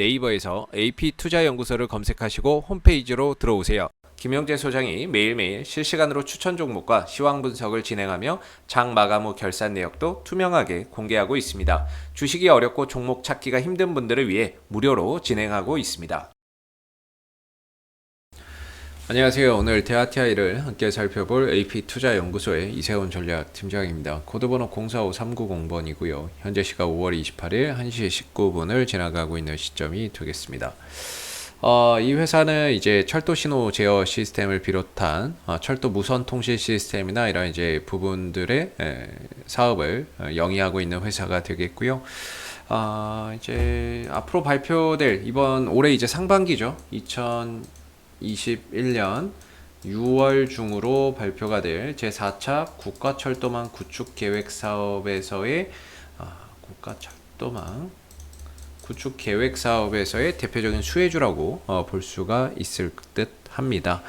네이버에서 AP투자연구소를 검색하시고 홈페이지로 들어오세요. 김영재 소장이 매일매일 실시간으로 추천 종목과 시황 분석을 진행하며 장 마감 후 결산 내역도 투명하게 공개하고 있습니다. 주식이 어렵고 종목 찾기가 힘든 분들을 위해 무료로 진행하고 있습니다. 안녕하세요. 오늘 대하티아이를 함께 살펴볼 AP투자연구소의 이세훈 전략팀장입니다. 코드번호 045390번이고요. 현재 시각 5월 28일 1시 19분을 지나가고 있는 시점이 되겠습니다. 이 회사는 이제 철도 신호 제어 시스템을 비롯한 철도 무선 통신 시스템이나 이런 이제 부분들의 사업을 영위하고 있는 회사가 되겠고요. 이제 앞으로 발표될 이번 올해 이제 상반기죠. 2021년 6월 중으로 발표가 될 제4차 국가철도망 구축 계획 사업에서의 국가철도망 구축 계획 사업에서의 대표적인 수혜주라고 볼 수가 있을 듯 합니다.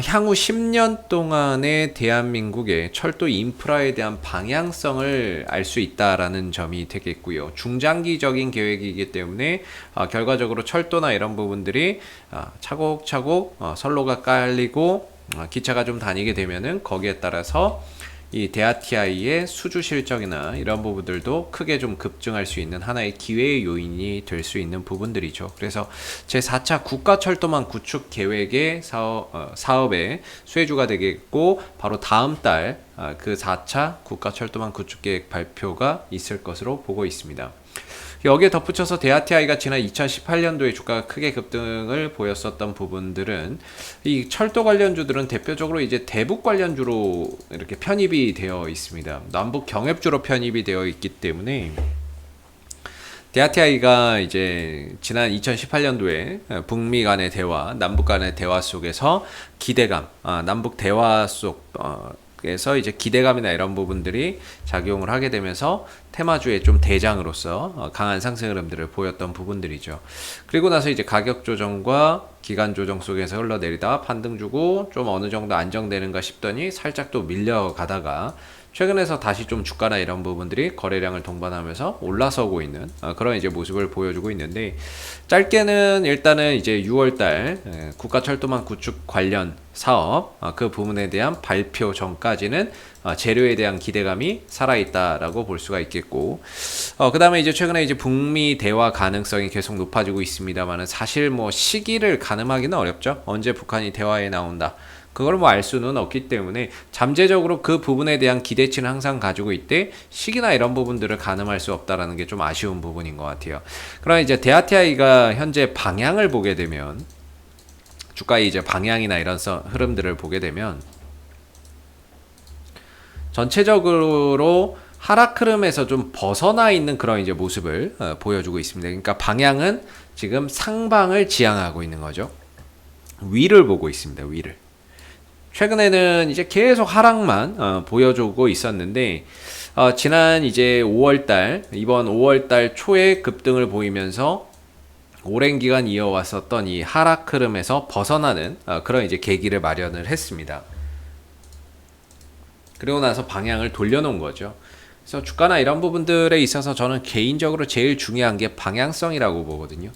향후 10년 동안의 대한민국의 철도 인프라에 대한 방향성을 알 수 있다라는 점이 되겠고요. 중장기적인 계획이기 때문에 결과적으로 철도나 이런 부분들이 차곡차곡 선로가 깔리고 기차가 좀 다니게 되면은 거기에 따라서 이 대하티아이의 수주 실적이나 이런 부분들도 크게 좀 급증할 수 있는 하나의 기회의 요인이 될 수 있는 부분들이죠. 그래서 제4차 국가철도망 구축 계획의 사업의 수혜주가 되겠고, 바로 다음 달 그 4차 국가철도망 구축 계획 발표가 있을 것으로 보고 있습니다. 여기에 덧붙여서 대하티아이가 지난 2018년도에 주가가 크게 급등을 보였었던 부분들은, 이 철도 관련주들은 대표적으로 이제 대북 관련주로 이렇게 편입이 되어 있습니다. 남북 경협주로 편입이 되어 있기 때문에 대하티아이가 이제 지난 2018년도에 북미 간의 대화, 남북 간의 대화 속에서 기대감, 남북 대화 속에서 이제 기대감이나 이런 부분들이 작용을 하게 되면서 테마주의 좀 대장으로서 강한 상승 흐름들을 보였던 부분들이죠. 그리고 나서 이제 가격 조정과 기간 조정 속에서 흘러내리다 반등 주고 좀 어느 정도 안정되는가 싶더니 살짝 또 밀려가다가 최근에서 다시 좀 주가나 이런 부분들이 거래량을 동반하면서 올라서고 있는 그런 이제 모습을 보여주고 있는데, 짧게는 일단은 이제 6월달 국가철도망 구축 관련 사업 그 부분에 대한 발표 전까지는 재료에 대한 기대감이 살아있다라고 볼 수가 있겠고, 그 다음에 이제 최근에 이제 북미 대화 가능성이 계속 높아지고 있습니다만은 사실 뭐 시기를 가늠하기는 어렵죠. 언제 북한이 대화에 나온다, 그걸 뭐 알 수는 없기 때문에 잠재적으로 그 부분에 대한 기대치는 항상 가지고 있대 시기나 이런 부분들을 가늠할 수 없다라는 게 좀 아쉬운 부분인 것 같아요. 그러나 이제 대하티아이가 현재 방향을 보게 되면, 주가의 이제 방향이나 이런 흐름들을 보게 되면 전체적으로 하락 흐름에서 좀 벗어나 있는 그런 이제 모습을 보여주고 있습니다. 그러니까 방향은 지금 상방을 지향하고 있는 거죠. 위를 보고 있습니다. 위를. 최근에는 이제 계속 하락만 보여주고 있었는데, 지난 이제 5월달, 이번 5월달 초에 급등을 보이면서 오랜 기간 이어왔었던 이 하락 흐름에서 벗어나는 그런 이제 계기를 마련을 했습니다. 그리고 나서 방향을 돌려놓은 거죠. 그래서 주가나 이런 부분들에 있어서 저는 개인적으로 제일 중요한 게 방향성이라고 보거든요.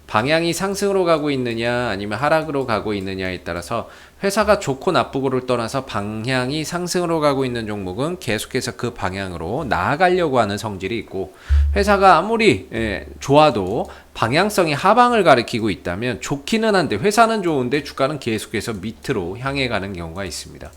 방향이 상승으로 가고 있느냐 아니면 하락으로 가고 있느냐에 따라서 회사가 좋고 나쁘고를 떠나서 방향이 상승으로 가고 있는 종목은 계속해서 그 방향으로 나아가려고 하는 성질이 있고, 회사가 아무리 좋아도 방향성이 하방을 가리키고 있다면 좋기는 한데 회사는 좋은데 주가는 계속해서 밑으로 향해 가는 경우가 있습니다.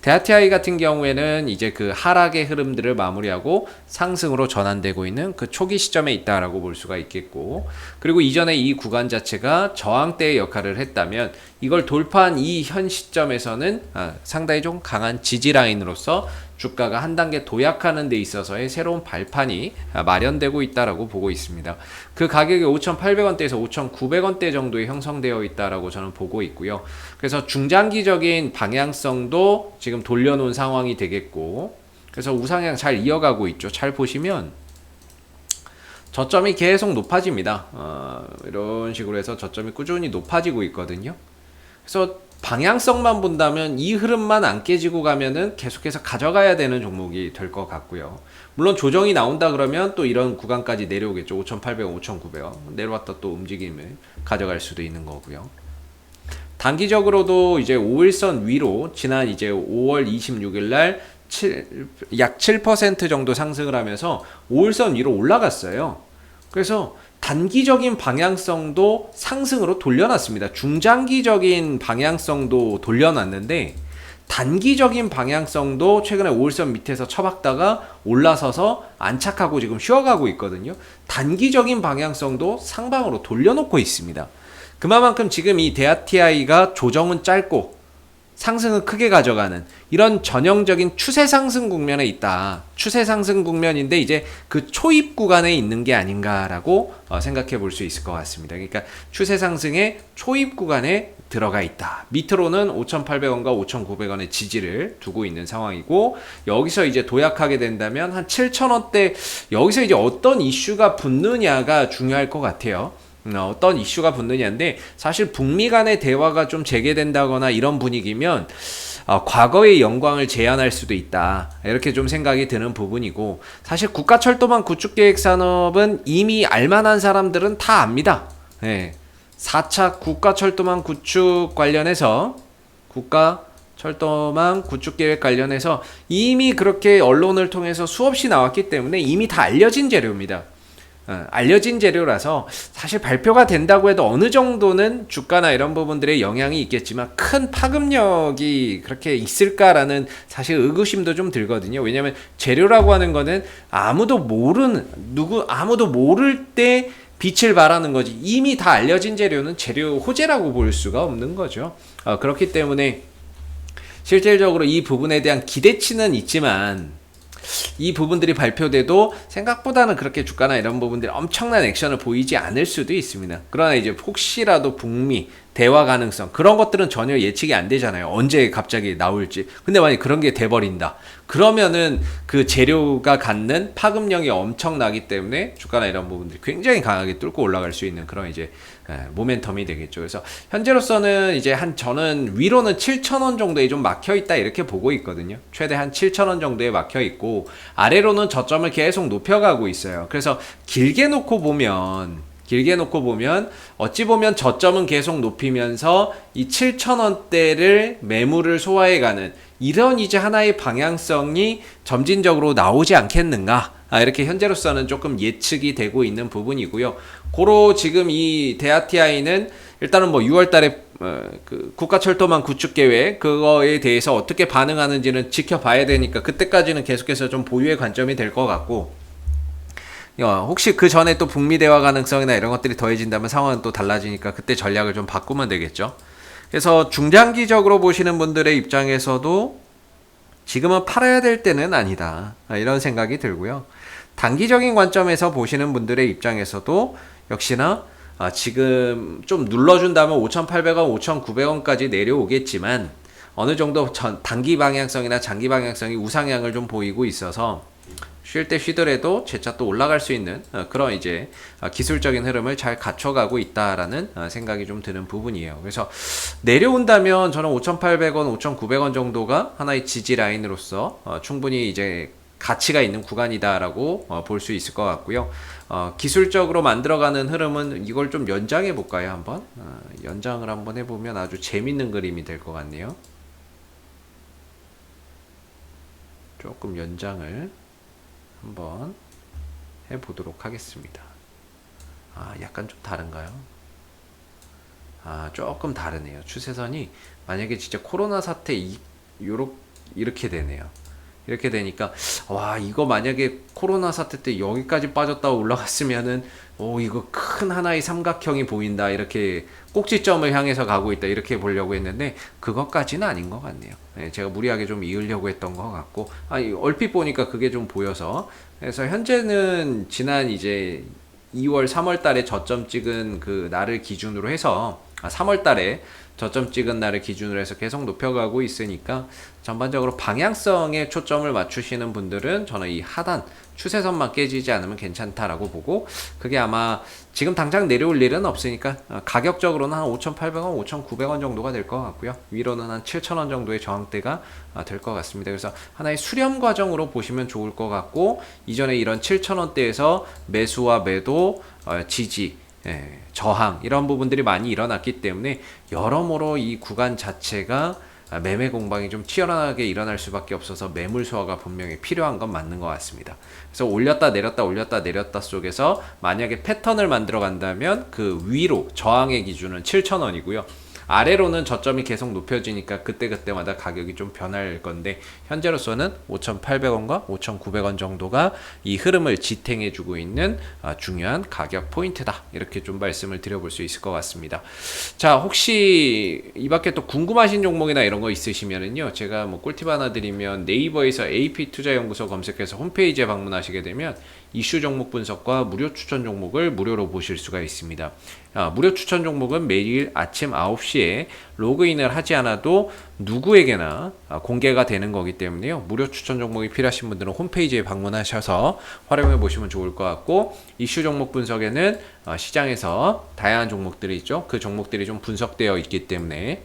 대하티아이 같은 경우에는 이제 그 하락의 흐름들을 마무리하고 상승으로 전환되고 있는 그 초기 시점에 있다라고 볼 수가 있겠고, 그리고 이전에 이 구간 자체가 저항대의 역할을 했다면 이걸 돌파한 이 현 시점에서는 상당히 좀 강한 지지 라인으로서 주가가 한 단계 도약하는 데 있어서의 새로운 발판이 마련되고 있다라고 보고 있습니다. 그 가격이 5,800원대에서 5,900원대 정도에 형성되어 있다라고 저는 보고 있고요. 그래서 중장기적인 방향성도 지금 돌려놓은 상황이 되겠고, 그래서 우상향 잘 이어가고 있죠. 잘 보시면 저점이 계속 높아집니다. 이런 식으로 해서 저점이 꾸준히 높아지고 있거든요. 그래서 방향성만 본다면 이 흐름만 안 깨지고 가면은 계속해서 가져가야 되는 종목이 될 것 같고요. 물론 조정이 나온다 그러면 또 이런 구간까지 내려오겠죠. 5,800원, 5,900원 내려왔다 또 움직임을 가져갈 수도 있는 거고요. 단기적으로도 이제 5일선 위로 지난 이제 5월 26일 날 약 7% 정도 상승을 하면서 5일선 위로 올라갔어요. 그래서 단기적인 방향성도 상승으로 돌려놨습니다. 중장기적인 방향성도 돌려놨는데 단기적인 방향성도 최근에 5일선 밑에서 쳐박다가 올라서서 안착하고 지금 쉬어가고 있거든요. 단기적인 방향성도 상방으로 돌려놓고 있습니다. 그만큼 지금 이 대아티아이가 조정은 짧고 상승을 크게 가져가는 이런 전형적인 추세 상승 국면에 있다. 추세 상승 국면인데 이제 그 초입 구간에 있는 게 아닌가라고 생각해 볼 수 있을 것 같습니다. 그러니까 추세 상승의 초입 구간에 들어가 있다. 밑으로는 5,800원과 5,900원의 지지를 두고 있는 상황이고 여기서 이제 도약하게 된다면 한 7,000원대 여기서 이제 어떤 이슈가 붙느냐가 중요할 것 같아요. 어떤 이슈가 붙느냐인데 사실 북미 간의 대화가 좀 재개된다거나 이런 분위기면 과거의 영광을 재현할 수도 있다 이렇게 좀 생각이 드는 부분이고 사실 국가철도망 구축계획 산업은 이미 알만한 사람들은 다 압니다. 네. 4차 국가철도망 구축 관련해서 국가철도망 구축계획 관련해서 이미 그렇게 언론을 통해서 수없이 나왔기 때문에 이미 다 알려진 재료입니다. 알려진 재료라서 사실 발표가 된다고 해도 어느 정도는 주가나 이런 부분들에 영향이 있겠지만 큰 파급력이 그렇게 있을까라는 사실 의구심도 좀 들거든요. 왜냐하면 재료라고 하는 거는 아무도 모를 때 빛을 발하는 거지 이미 다 알려진 재료는 재료 호재라고 볼 수가 없는 거죠. 그렇기 때문에 실질적으로 이 부분에 대한 기대치는 있지만 이 부분들이 발표돼도 생각보다는 그렇게 주가나 이런 부분들이 엄청난 액션을 보이지 않을 수도 있습니다. 그러나 이제 혹시라도 북미 대화 가능성 그런 것들은 전혀 예측이 안 되잖아요. 언제 갑자기 나올지. 근데 만약 그런 게 돼버린다. 그러면은 그 재료가 갖는 파급력이 엄청나기 때문에 주가나 이런 부분들이 굉장히 강하게 뚫고 올라갈 수 있는 그런 이제 모멘텀이 되겠죠. 그래서 현재로서는 이제 저는 위로는 7,000원 정도에 좀 막혀 있다 이렇게 보고 있거든요. 최대 한 7,000원 정도에 막혀 있고 아래로는 저점을 계속 높여가고 있어요. 그래서 길게 놓고 보면 어찌 보면 저점은 계속 높이면서 이 7,000원대를 매물을 소화해가는 이런 이제 하나의 방향성이 점진적으로 나오지 않겠는가 이렇게 현재로서는 조금 예측이 되고 있는 부분이고요. 고로 지금 이 대아티아이는 일단은 뭐 6월달에 그 국가철도망 구축계획 그거에 대해서 어떻게 반응하는지는 지켜봐야 되니까 그때까지는 계속해서 좀 보유의 관점이 될 것 같고 혹시 그 전에 또 북미 대화 가능성이나 이런 것들이 더해진다면 상황은 또 달라지니까 그때 전략을 좀 바꾸면 되겠죠. 그래서 중장기적으로 보시는 분들의 입장에서도 지금은 팔아야 될 때는 아니다 이런 생각이 들고요. 단기적인 관점에서 보시는 분들의 입장에서도 역시나 지금 좀 눌러준다면 5,800원, 5,900원까지 내려오겠지만 어느 정도 단기 방향성이나 장기 방향성이 우상향을 좀 보이고 있어서 쉴 때 쉬더라도 재차 또 올라갈 수 있는 그런 이제 기술적인 흐름을 잘 갖춰가고 있다라는 생각이 좀 드는 부분이에요. 그래서 내려온다면 저는 5,800원, 5,900원 정도가 하나의 지지 라인으로서 충분히 이제 가치가 있는 구간이다라고 볼 수 있을 것 같고요. 기술적으로 만들어가는 흐름은 이걸 좀 연장해 볼까요? 한번 연장을 한번 해보면 아주 재밌는 그림이 될 것 같네요. 조금 연장을 한번 해보도록 하겠습니다. 약간 좀 다른가요? 조금 다르네요. 추세선이 만약에 진짜 코로나 사태 이렇게 되네요. 이렇게 되니까 이거 만약에 코로나 사태 때 여기까지 빠졌다가 올라갔으면은 이거 큰 하나의 삼각형이 보인다 이렇게 꼭지점을 향해서 가고 있다 이렇게 보려고 했는데 그것까지는 아닌 것 같네요. 제가 무리하게 좀 이으려고 했던 것 같고 얼핏 보니까 그게 좀 보여서 그래서 현재는 지난 이제 2월 3월 달에 저점 찍은 그 날을 기준으로 해서 3월 달에 저점 찍은 날을 기준으로 해서 계속 높여가고 있으니까 전반적으로 방향성에 초점을 맞추시는 분들은 저는 이 하단 추세선만 깨지지 않으면 괜찮다라고 보고, 그게 아마 지금 당장 내려올 일은 없으니까 가격적으로는 한 5,800원, 5,900원 정도가 될 것 같고요. 위로는 한 7,000원 정도의 저항대가 될 것 같습니다. 그래서 하나의 수렴 과정으로 보시면 좋을 것 같고, 이전에 이런 7,000원대에서 매수와 매도, 지지, 저항 이런 부분들이 많이 일어났기 때문에 여러모로 이 구간 자체가 매매 공방이 좀 치열하게 일어날 수밖에 없어서 매물 소화가 분명히 필요한 건 맞는 것 같습니다. 그래서 올렸다 내렸다 올렸다 내렸다 속에서 만약에 패턴을 만들어 간다면 그 위로 저항의 기준은 7,000원이고요. 아래로는 저점이 계속 높여지니까 그때그때마다 가격이 좀 변할 건데, 현재로서는 5,800원과 5,900원 정도가 이 흐름을 지탱해주고 있는 중요한 가격 포인트다, 이렇게 좀 말씀을 드려볼 수 있을 것 같습니다. 자, 혹시 이 밖에 또 궁금하신 종목이나 이런 거 있으시면은요, 제가 뭐 꿀팁 하나 드리면, 네이버에서 AP투자연구소 검색해서 홈페이지에 방문하시게 되면 이슈 종목 분석과 무료 추천 종목을 무료로 보실 수가 있습니다. 무료 추천 종목은 매일 아침 9시에 로그인을 하지 않아도 누구에게나 공개가 되는 거기 때문에요. 무료 추천 종목이 필요하신 분들은 홈페이지에 방문하셔서 활용해 보시면 좋을 것 같고, 이슈 종목 분석에는 시장에서 다양한 종목들이 있죠. 그 종목들이 좀 분석되어 있기 때문에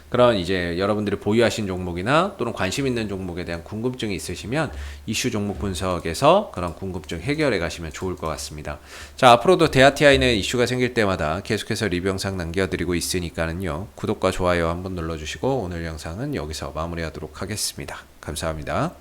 그런 이제 여러분들이 보유하신 종목이나 또는 관심 있는 종목에 대한 궁금증이 있으시면 이슈 종목 분석에서 그런 궁금증 해결해 가시면 좋을 것 같습니다. 자, 앞으로도 대아티아이는 이슈가 생길 때마다 계속해서 리뷰 영상 남겨드리고 있으니까는요, 구독과 좋아요 한번 눌러주시고 오늘 영상은 여기서 마무리하도록 하겠습니다. 감사합니다.